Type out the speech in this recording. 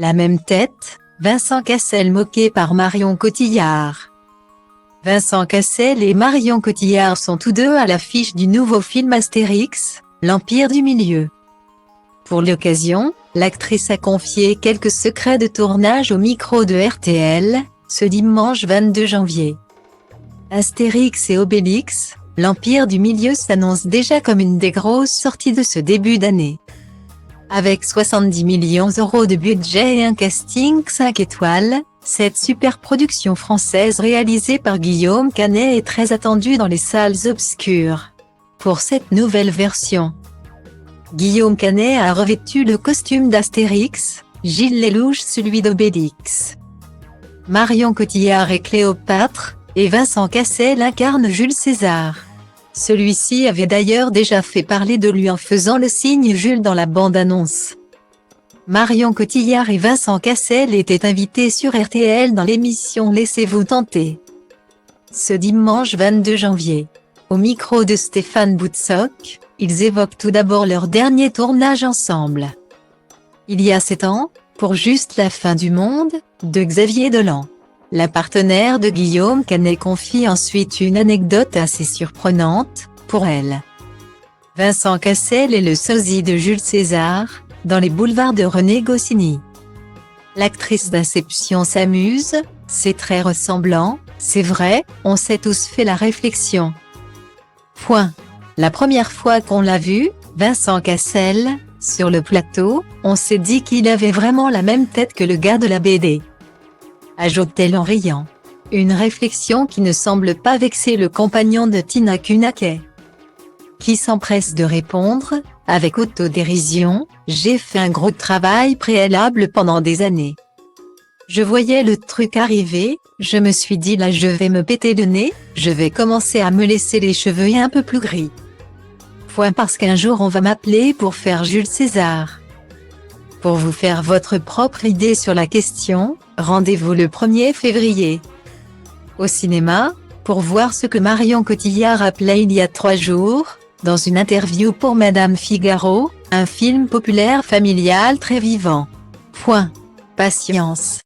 La même tête, Vincent Cassel moqué par Marion Cotillard. Vincent Cassel et Marion Cotillard sont tous deux à l'affiche du nouveau film Astérix, l'Empire du Milieu. Pour l'occasion, l'actrice a confié quelques secrets de tournage au micro de RTL, ce dimanche 22 janvier. Astérix et Obélix, l'Empire du Milieu s'annonce déjà comme une des grosses sorties de ce début d'année. Avec 70 millions € de budget et un casting 5 étoiles, cette super production française réalisée par Guillaume Canet est très attendue dans les salles obscures. Pour cette nouvelle version, Guillaume Canet a revêtu le costume d'Astérix, Gilles Lellouche celui d'Obélix. Marion Cotillard est Cléopâtre, et Vincent Cassel incarne Jules César. Celui-ci avait d'ailleurs déjà fait parler de lui en faisant le signe Jules dans la bande-annonce. Marion Cotillard et Vincent Cassel étaient invités sur RTL dans l'émission Laissez-vous tenter. Ce dimanche 22 janvier, au micro de Stéphane Boutsock, ils évoquent tout d'abord leur dernier tournage ensemble. Il y a 7 ans, pour Juste la fin du monde, de Xavier Dolan. La partenaire de Guillaume Canet confie ensuite une anecdote assez surprenante, pour elle. Vincent Cassel est le sosie de Jules César, dans les boulevards de René Goscinny. L'actrice d'Inception s'amuse, c'est très ressemblant, c'est vrai, on s'est tous fait la réflexion. La première fois qu'on l'a vu, Vincent Cassel, sur le plateau, on s'est dit qu'il avait vraiment la même tête que le gars de la BD. Ajoute-t-elle en riant. Une réflexion qui ne semble pas vexer le compagnon de Tina Kunackay, qui s'empresse de répondre, avec autodérision, « J'ai fait un gros travail préalable pendant des années. Je voyais le truc arriver, je me suis dit là je vais me péter le nez, je vais commencer à me laisser les cheveux un peu plus gris. Parce qu'un jour on va m'appeler pour faire Jules César. » Pour vous faire votre propre idée sur la question, rendez-vous le 1er février au cinéma, pour voir ce que Marion Cotillard appelait il y a 3 jours, dans une interview pour Madame Figaro, un film populaire familial très vivant. Patience.